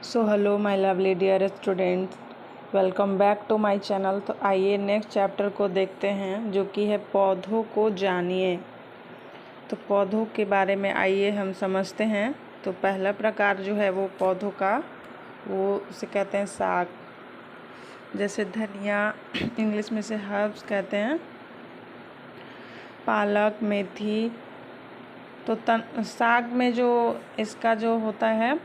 So hello my lovely dear students, welcome back to my channel. तो आइए next chapter को देखते हैं, जो कि है पौधों को जानिए। तो पौधों के बारे में आइए हम समझते हैं। तो पहला प्रकार जो है वो पौधों का, वो उसे कहते हैं साग। जैसे धनिया, इंग्लिश में से हर्ब्स कहते हैं, पालक, मेथी। तो साग में जो इसका जो होता है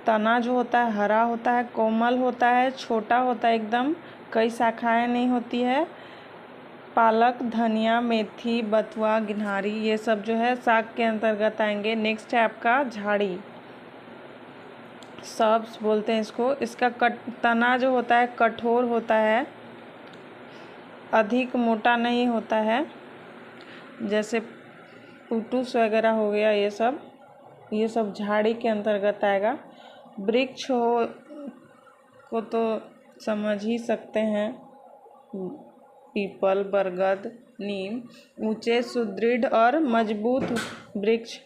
तना जो होता है हरा होता है, कोमल होता है, छोटा होता है एकदम, कई शाखाएं नहीं होती है। पालक, धनिया, मेथी, बथुआ, गिन्हारी, ये सब जो है साग के अंतर्गत आएंगे। नेक्स्ट है आपका झाड़ी, सब्स बोलते हैं इसको। इसका तना जो होता है कठोर होता है, अधिक मोटा नहीं होता है। जैसे पुटूस वगैरह हो गया, ये सब झाड़ी के अंतर्गत आएगा। वृक्ष हो को तो समझ ही सकते हैं, पीपल, बरगद, नीम, ऊंचे, सुदृढ़ और मजबूत वृक्ष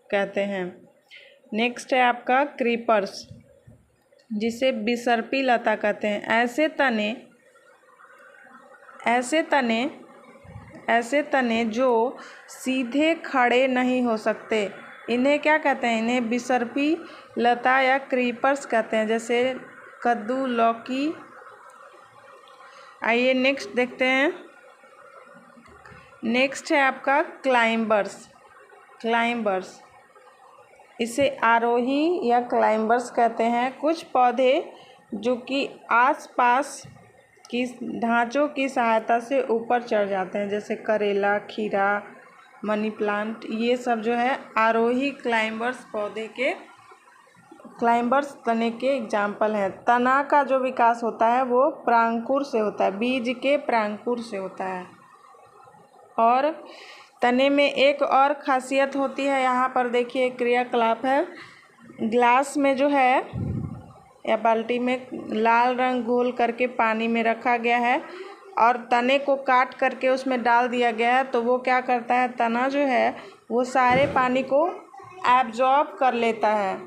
कहते हैं। नेक्स्ट है आपका क्रीपर्स, जिसे बिसर्पी लता कहते हैं। ऐसे तने जो सीधे खड़े नहीं हो सकते, इन्हें क्या कहते हैं? इन्हें बिसर्पी लता या क्रीपर्स कहते हैं। जैसे कद्दू, लौकी। आइए नेक्स्ट देखते हैं। नेक्स्ट है आपका क्लाइंबर्स, इसे आरोही या क्लाइंबर्स कहते हैं। कुछ पौधे जो कि आसपास की ढांचों की सहायता से ऊपर चढ़ जाते हैं, जैसे करेला, खीरा, मनी प्लांट, ये सब जो है आरोही क्लाइंबर्स तने के एग्जाम्पल हैं। तना का जो विकास होता है वो प्रांकुर से होता है, बीज के प्रांकुर से होता है। और तने में एक और खासियत होती है, यहाँ पर देखिए क्रियाकलाप है। ग्लास में जो है या बाल्टी में लाल रंग घोल करके पानी में रखा गया है और तने को काट करके उसमें डाल दिया गया है। तो वो क्या करता है, तना जो है वो सारे पानी को एब्जॉर्ब कर लेता है।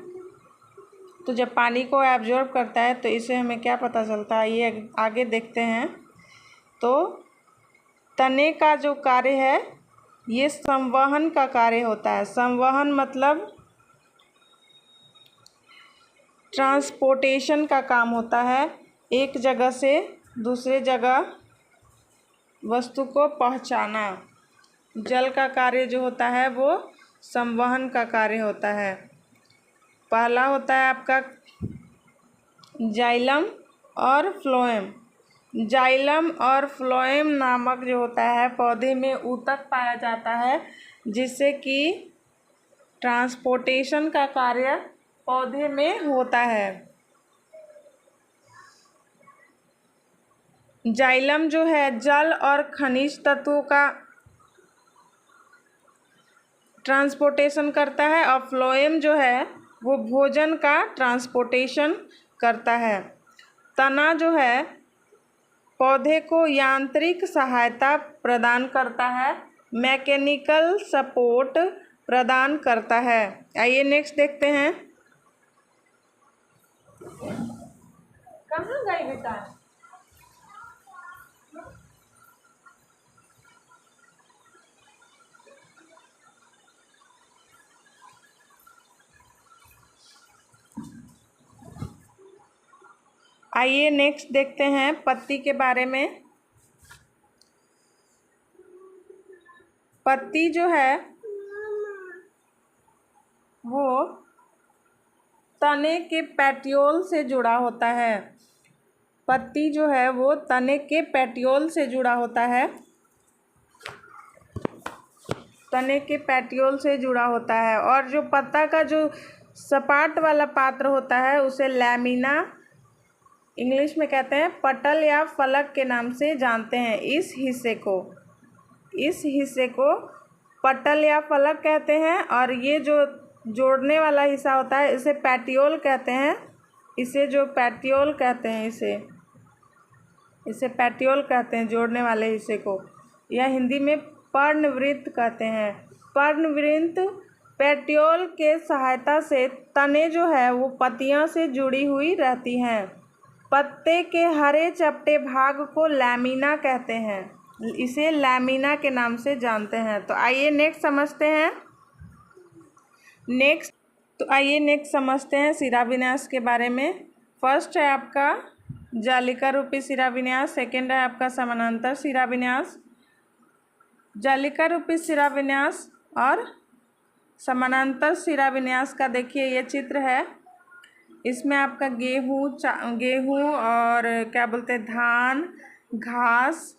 तो जब पानी को एब्जॉर्ब करता है तो इससे हमें क्या पता चलता है, ये आगे देखते हैं। तो तने का जो कार्य है ये संवहन का कार्य होता है। संवहन मतलब ट्रांसपोर्टेशन का काम होता है, एक जगह से दूसरे जगह वस्तु को पहुंचाना। जल का कार्य जो होता है वो संवहन का कार्य होता है। पहला होता है आपका जाइलम और फ्लोएम। जाइलम और फ्लोएम नामक जो होता है पौधे में ऊतक पाया जाता है, जिससे कि ट्रांसपोर्टेशन का कार्य पौधे में होता है। जाइलम जो है जल और खनिज तत्वों का ट्रांसपोर्टेशन करता है और फ्लोएम जो है वो भोजन का ट्रांसपोर्टेशन करता है। तना जो है पौधे को यांत्रिक सहायता प्रदान करता है, मैकेनिकल सपोर्ट प्रदान करता है। आइए नेक्स्ट देखते हैं। कहाँ गई बेटा? आइए नेक्स्ट देखते हैं पत्ती के बारे में। पत्ती जो है वो तने के पेटियोल से जुड़ा होता है। पत्ती जो है वो तने के पेटियोल से जुड़ा होता है, तने के पेटियोल से जुड़ा होता है। और जो पत्ता का जो सपाट वाला पात्र होता है उसे लैमिना, इंग्लिश में कहते हैं, पटल या फलक के नाम से जानते हैं। इस हिस्से को पटल या फलक कहते हैं। और ये जो जोड़ने वाला हिस्सा होता है इसे पैटियोल कहते हैं। इसे पैटियोल कहते हैं जोड़ने वाले हिस्से को, या हिंदी में पर्णवृत्त कहते हैं। पर्णवृत्त पेट्योल के सहायता से तने जो है वो पत्तियों से जुड़ी हुई रहती हैं। पत्ते के हरे चपटे भाग को लैमिना कहते हैं, इसे लैमिना के नाम से जानते हैं। तो आइए नेक्स्ट समझते हैं शिराविन्यास के बारे में। फर्स्ट है आपका जालिका रूपी शिराविन्यास, सेकेंड है आपका समानांतर शिराविन्यास। जालिका रूपी शिराविन्यास और समानांतर शिराविन्यास का देखिए ये चित्र है। इसमें आपका गेहूँ और क्या बोलते हैं धान, घास,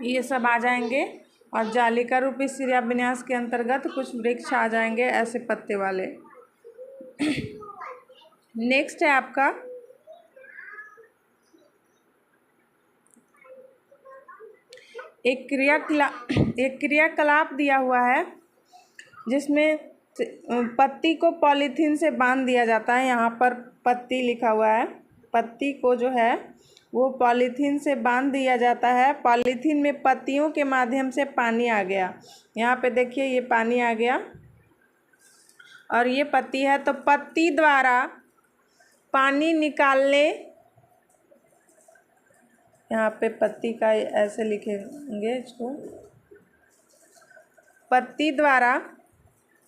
ये सब आ जाएंगे। और जालिका रूपी शिराविन्यास के अंतर्गत कुछ वृक्ष आ जाएंगे ऐसे पत्ते वाले। नेक्स्ट है आपका एक क्रियाकलाप दिया हुआ है जिसमें पत्ती को पॉलीथीन से बांध दिया जाता है। यहाँ पर पत्ती लिखा हुआ है, पत्ती को जो है वो पॉलीथीन से बांध दिया जाता है। पॉलीथीन में पत्तियों के माध्यम से पानी आ गया, यहाँ पे देखिए ये पानी आ गया और ये पत्ती है। तो पत्ती द्वारा पानी निकालने, यहाँ पे पत्ती का ऐसे लिखेंगे इसको, पत्ती द्वारा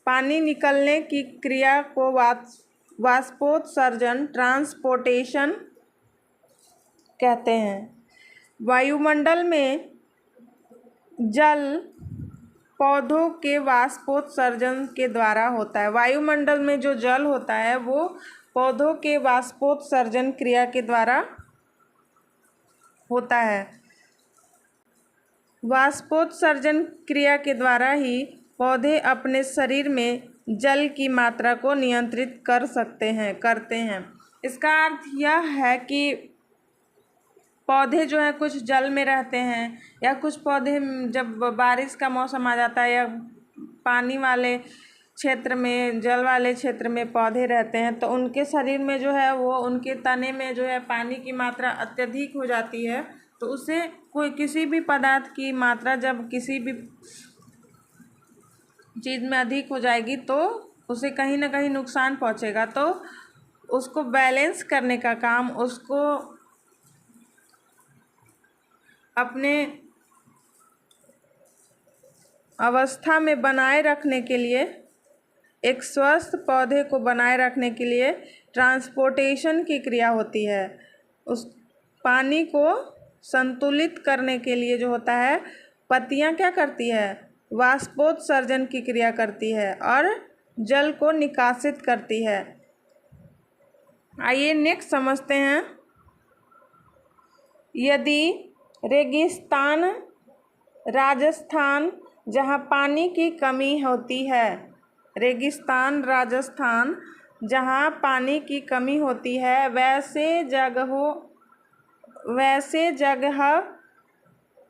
पानी निकलने की क्रिया को वाष्पोत्सर्जन ट्रांसपोर्टेशन कहते हैं। वायुमंडल में जल पौधों के वाष्पोत्सर्जन के द्वारा होता है। वायुमंडल में जो जल होता है वो पौधों के वाष्पोत्सर्जन क्रिया के द्वारा होता है। वाष्पोत्सर्जन क्रिया के द्वारा ही पौधे अपने शरीर में जल की मात्रा को नियंत्रित करते हैं। इसका अर्थ यह है कि पौधे जो हैं कुछ जल में रहते हैं, या कुछ पौधे जब बारिश का मौसम आ जाता है या पानी वाले क्षेत्र में, जल वाले क्षेत्र में पौधे रहते हैं, तो उनके शरीर में जो है वो, उनके तने में जो है पानी की मात्रा अत्यधिक हो जाती है। तो उससे किसी भी पदार्थ की मात्रा जब किसी भी चीज़ में अधिक हो जाएगी तो उसे कहीं ना कहीं नुकसान पहुंचेगा। तो उसको बैलेंस करने का काम, उसको अपने अवस्था में बनाए रखने के लिए, एक स्वस्थ पौधे को बनाए रखने के लिए ट्रांसपोर्टेशन की क्रिया होती है। उस पानी को संतुलित करने के लिए जो होता है, पत्तियां क्या करती है, वाष्पोत्सर्जन की क्रिया करती है और जल को निकासित करती है। आइए नेक्स्ट समझते हैं। यदि रेगिस्तान राजस्थान जहाँ पानी की कमी होती है, रेगिस्तान राजस्थान जहाँ पानी की कमी होती है, वैसे जगह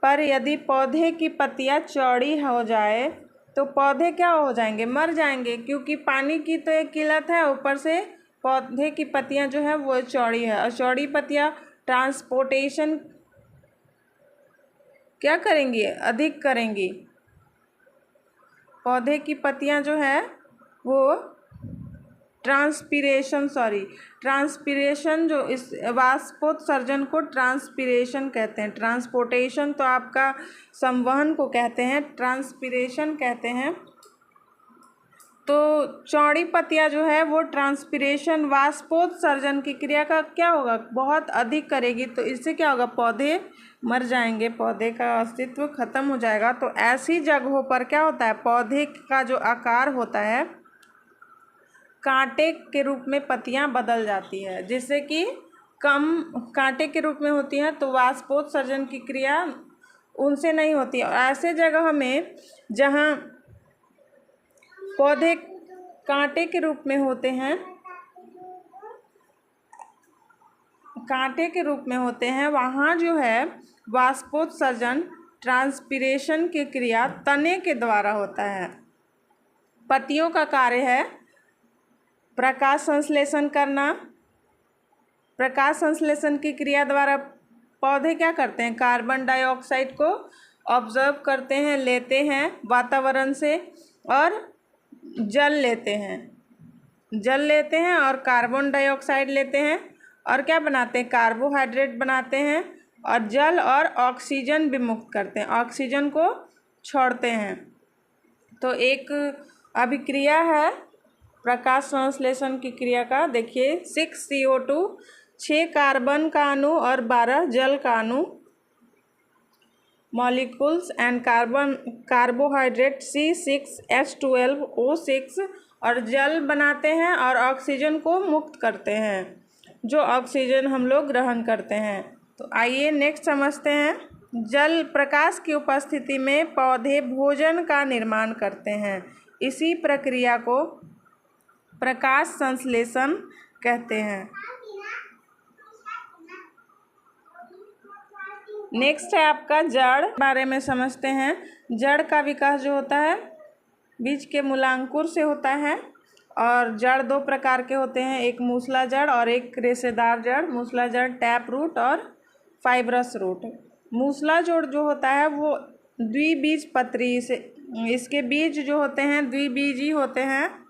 पर यदि पौधे की पत्तियाँ चौड़ी हो जाए तो पौधे क्या हो जाएंगे, मर जाएंगे, क्योंकि पानी की तो एक किल्लत है, ऊपर से पौधे की पत्तियाँ जो है वो चौड़ी है। और चौड़ी पत्तियाँ ट्रांसपोर्टेशन क्या करेंगी, अधिक करेंगी। पौधे की पत्तियाँ जो है वो ट्रांसपीरेशन जो इस वाष्पोत्सर्जन को ट्रांसपीरेशन कहते हैं। ट्रांसपोर्टेशन तो आपका संवहन को कहते हैं, ट्रांसपीरेशन कहते हैं। तो चौड़ी पत्तियाँ जो है वो ट्रांसपीरेशन, वाष्पोत्सर्जन की क्रिया का क्या होगा, बहुत अधिक करेगी। तो इससे क्या होगा, पौधे मर जाएंगे, पौधे का अस्तित्व खत्म हो जाएगा। तो ऐसी जगहों पर क्या होता है, पौधे का जो आकार होता है कांटे के रूप में पत्तियां बदल जाती है, जिससे कि कम कांटे के रूप में होती हैं, तो वाष्पोत्सर्जन की क्रिया उनसे नहीं होती। और ऐसे जगह में जहाँ पौधे कांटे के रूप में होते हैं, वहाँ जो है वाष्पोत्सर्जन ट्रांसपीरेशन की क्रिया तने के द्वारा होता है। पत्तियों का कार्य है प्रकाश संश्लेषण करना। प्रकाश संश्लेषण की क्रिया द्वारा पौधे क्या करते हैं, कार्बन डाइऑक्साइड को ऑब्जर्व करते हैं, लेते हैं वातावरण से, और जल लेते हैं और कार्बन डाइऑक्साइड लेते हैं और क्या बनाते हैं, कार्बोहाइड्रेट बनाते हैं और जल और ऑक्सीजन भी मुक्त करते हैं, ऑक्सीजन को छोड़ते हैं। तो एक अभिक्रिया है प्रकाश संश्लेषण की क्रिया का, देखिए 6 CO2, 6 कार्बन का अणु और 12 जल का अणु, मॉलिक्यूल्स एंड कार्बोहाइड्रेट C6H12O6 और जल बनाते हैं और ऑक्सीजन को मुक्त करते हैं, जो ऑक्सीजन हम लोग ग्रहण करते हैं। तो आइए नेक्स्ट समझते हैं। जल प्रकाश की उपस्थिति में पौधे भोजन का निर्माण करते हैं, इसी प्रक्रिया को प्रकाश संश्लेषण कहते हैं। नेक्स्ट है आपका जड़ बारे में समझते हैं। जड़ का विकास जो होता है बीज के मूलांकुर से होता है और जड़ 2 प्रकार के होते हैं, एक मूसला जड़ और एक रेशेदार जड़। मूसला जड़ टैप रूट और फाइब्रस रूट। मूसला जड़ जो होता है वो द्विबीजपत्री से, इसके बीज जो होते हैं द्विबीजी होते हैं।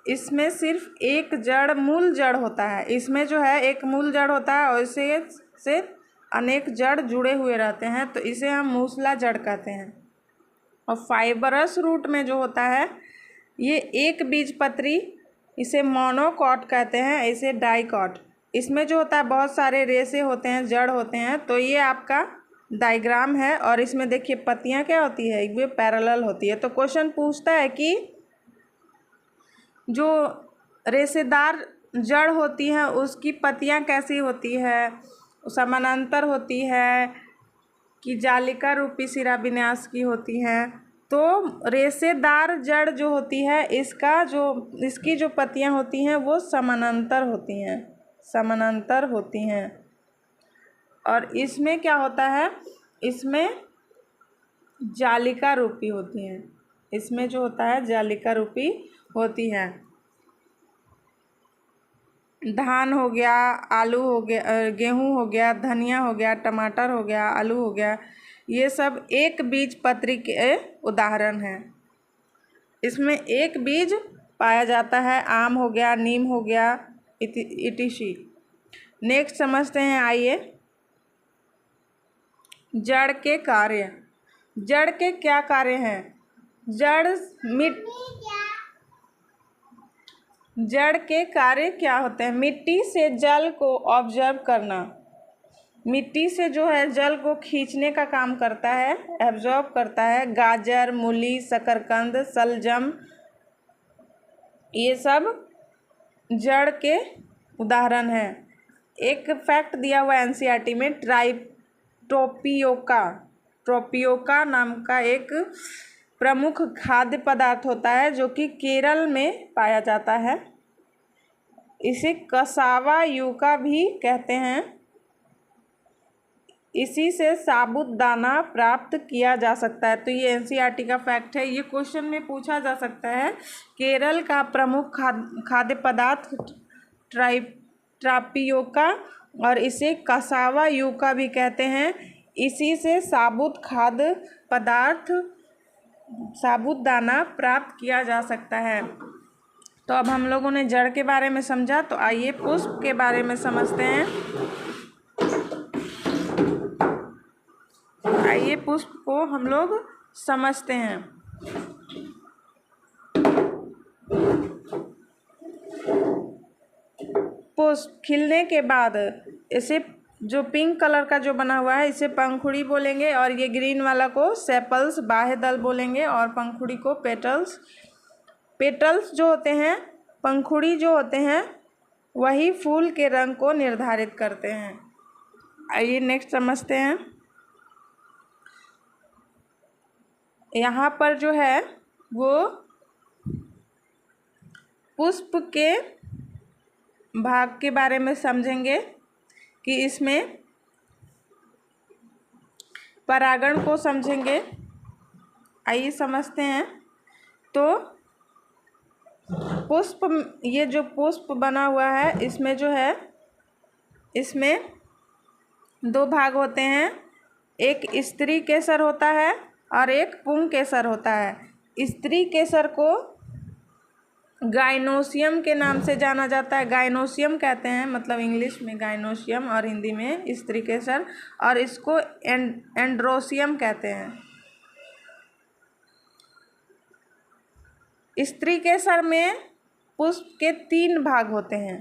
इसमें सिर्फ एक जड़ मूल जड़ होता है, इसमें जो है एक मूल जड़ होता है और इसे से अनेक जड़ जुड़े हुए रहते हैं, तो इसे हम मूसला जड़ कहते हैं। और फाइबरस रूट में जो होता है ये एक बीजपत्री, इसे मोनोकॉट कहते हैं, इसे डाइकॉट। इसमें जो होता है बहुत सारे रेशे होते हैं, जड़ होते हैं। तो ये आपका डायग्राम है और इसमें देखिए पत्तियां क्या होती है, ये पैरेलल होती है। तो क्वेश्चन पूछता है कि जो रेशेदार जड़ होती है उसकी पत्तियां कैसी होती है, समानांतर होती है कि जालिका रूपी शिराविन्यास की होती हैं। तो रेशेदार जड़ जो होती है इसकी जो पत्तियां होती हैं वो समानांतर होती हैं। और इसमें क्या होता है, इसमें जालिका रूपी होती हैं, इसमें जो होता है जालिका रूपी होती है। धान हो गया, आलू हो गया, गेहूँ हो गया, धनिया हो गया, टमाटर हो गया, आलू हो गया, ये सब एक बीजपत्री के उदाहरण हैं। इसमें एक बीज पाया जाता है, आम हो गया, नीम हो गया, इटिशी। नेक्स्ट समझते हैं, आइए जड़ के कार्य। जड़ के क्या कार्य हैं? जड़ के कार्य क्या होते हैं? मिट्टी से जल को ऑब्जर्व करना, मिट्टी से जो है जल को खींचने का काम करता है, एब्जॉर्ब करता है। गाजर, मूली, शकरकंद, शलजम, ये सब जड़ के उदाहरण हैं। एक फैक्ट दिया हुआ एनसीईआरटी में, ट्रोपियोका नाम का एक प्रमुख खाद्य पदार्थ होता है जो कि केरल में पाया जाता है। इसे कसावा यूका भी कहते हैं। इसी से साबूदाना प्राप्त किया जा सकता है। तो ये एनसीईआरटी का फैक्ट है, ये क्वेश्चन में पूछा जा सकता है। केरल का प्रमुख खाद्य पदार्थ ट्रापियोका और इसे कसावा यूका भी कहते हैं। इसी से साबुत खाद्य पदार्थ साबूदाना प्राप्त किया जा सकता है। तो अब हम लोगों ने जड़ के बारे में समझा, तो आइए पुष्प के बारे में समझते हैं। आइए पुष्प को हम लोग समझते हैं। पुष्प खिलने के बाद इसे जो पिंक कलर का जो बना हुआ है इसे पंखुड़ी बोलेंगे और ये ग्रीन वाला को सेपल्स बाह्य दल बोलेंगे और पंखुड़ी को पेटल्स। पेटल्स जो होते हैं, पंखुड़ी जो होते हैं, वही फूल के रंग को निर्धारित करते हैं। आइए नेक्स्ट समझते हैं। यहाँ पर जो है वो पुष्प के भाग के बारे में समझेंगे कि इसमें परागण को समझेंगे। आइए समझते हैं। तो पुष्प, ये जो पुष्प बना हुआ है इसमें जो है, इसमें 2 भाग होते हैं, एक स्त्री केसर होता है और एक पुंकेसर होता है। स्त्री केसर को गाइनोसियम के नाम से जाना जाता है। गाइनोसियम कहते हैं, मतलब इंग्लिश में गाइनोसियम और हिंदी में स्त्री केसर, और इसको एंड्रोसियम कहते हैं। स्त्री केसर में पुष्प के 3 भाग होते हैं।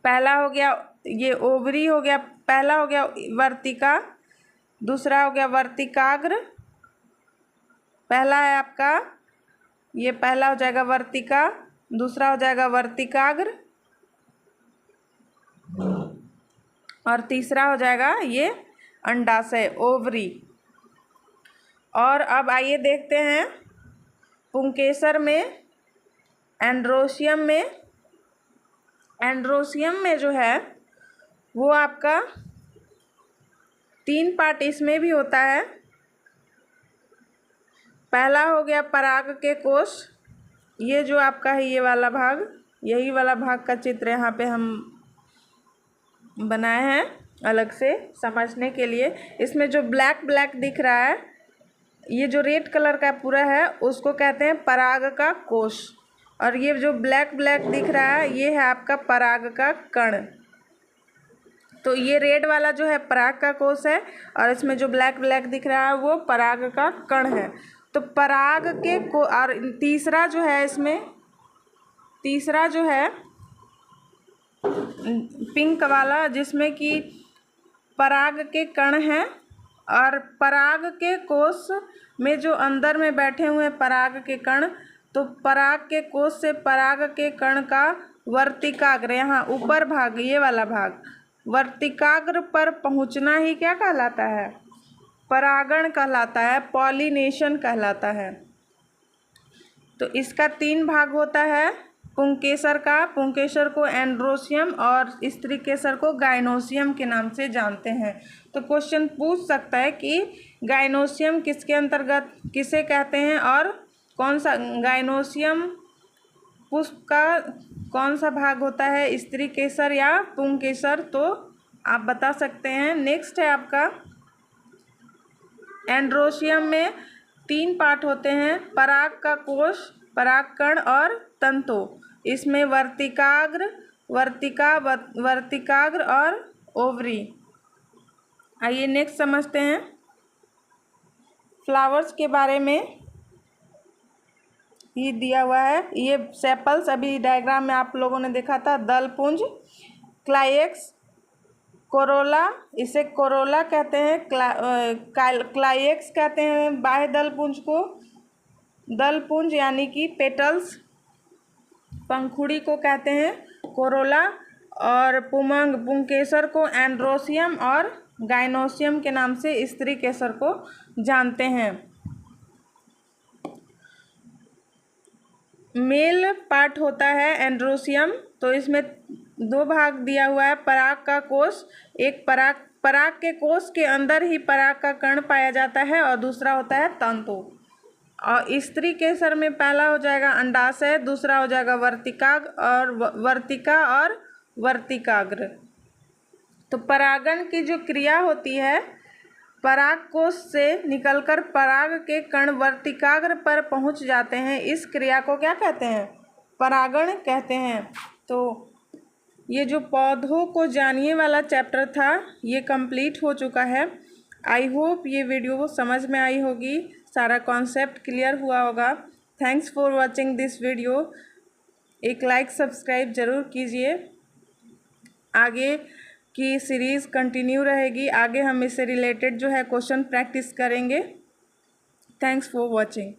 पहला हो गया ये ओवरी हो गया, पहला हो गया वर्तिका, दूसरा हो गया वर्तिकाग्र। पहला है आपका ये पहला हो जाएगा वर्तिका, दूसरा हो जाएगा वर्तिकाग्र और तीसरा हो जाएगा ये अंडाशय ओवरी। और अब आइए देखते हैं पुंकेसर में एंड्रोसियम में जो है वो आपका 3 पार्ट इसमें भी होता है। पहला हो गया पराग के कोश, ये जो आपका है ये वाला भाग, यही वाला भाग का चित्र यहाँ पे हम बनाए हैं अलग से समझने के लिए। इसमें जो ब्लैक दिख रहा है, ये जो रेड कलर का पूरा है उसको कहते हैं पराग का कोश, और ये जो ब्लैक दिख रहा है ये है आपका पराग का कण। तो ये रेड वाला जो है पराग का कोश है और इसमें जो ब्लैक दिख रहा है वो पराग का कण है। तो पराग के को और तीसरा जो है इसमें तीसरा जो है पिंक वाला, जिसमें कि पराग के कण हैं, और पराग के कोश में जो अंदर में बैठे हुए हैं पराग के कण, तो पराग के कोश से पराग के कण का वर्तिकाग्र, यहाँ ऊपर भाग ये वाला भाग वर्तिकाग्र पर पहुँचना ही क्या कहलाता है? परागण कहलाता है, पॉलिनेशन कहलाता है। तो इसका 3 भाग होता है पुंकेसर का। पुंकेसर को एंड्रोसियम और स्त्री केसर को गाइनोसियम के नाम से जानते हैं। तो क्वेश्चन पूछ सकता है कि गाइनोसियम किसके अंतर्गत किसे कहते हैं और कौन सा गाइनोसियम पुष्प का कौन सा भाग होता है, स्त्री केसर या पुंकेसर? तो आप बता सकते हैं। नेक्स्ट है आपका एंड्रोसियम में 3 पार्ट होते हैं, पराग का कोश, परागकण और तंतु। इसमें वर्तिकाग्र और ओवरी। आइए नेक्स्ट समझते हैं फ्लावर्स के बारे में। ये दिया हुआ है, ये सेपल्स अभी डायग्राम में आप लोगों ने देखा था, दलपुंज, क्लाइएक्स, कोरोला, इसे कोरोला कहते हैं, क्लाइएक्स कहते हैं बाह्य दलपुंज को, दलपुंज यानी कि पेटल्स, पंखुड़ी को कहते हैं कोरोला, और पुंकेसर को एंड्रोसियम और गाइनोसियम के नाम से स्त्री केसर को जानते हैं। मेल पार्ट होता है एंड्रोसियम, तो इसमें 2 भाग दिया हुआ है, पराग का कोश, एक पराग के कोश के अंदर ही पराग का कण पाया जाता है और दूसरा होता है तंतु। और स्त्री केसर में पहला हो जाएगा अंडाशय, दूसरा हो जाएगा वर्तिका और वर्तिकाग्र। तो परागण की जो क्रिया होती है, पराग कोश से निकलकर पराग के कण वर्तिकाग्र पर पहुंच जाते हैं, इस क्रिया को क्या कहते हैं? परागण कहते हैं। तो ये जो पौधों को जानिए वाला चैप्टर था ये कंप्लीट हो चुका है। आई होप ये वीडियो समझ में आई होगी, सारा कॉन्सेप्ट क्लियर हुआ होगा। Thanks for watching this video. एक लाइक सब्सक्राइब ज़रूर कीजिए। आगे की सीरीज़ कंटिन्यू रहेगी, आगे हम इससे रिलेटेड जो है क्वेश्चन प्रैक्टिस करेंगे। Thanks for watching.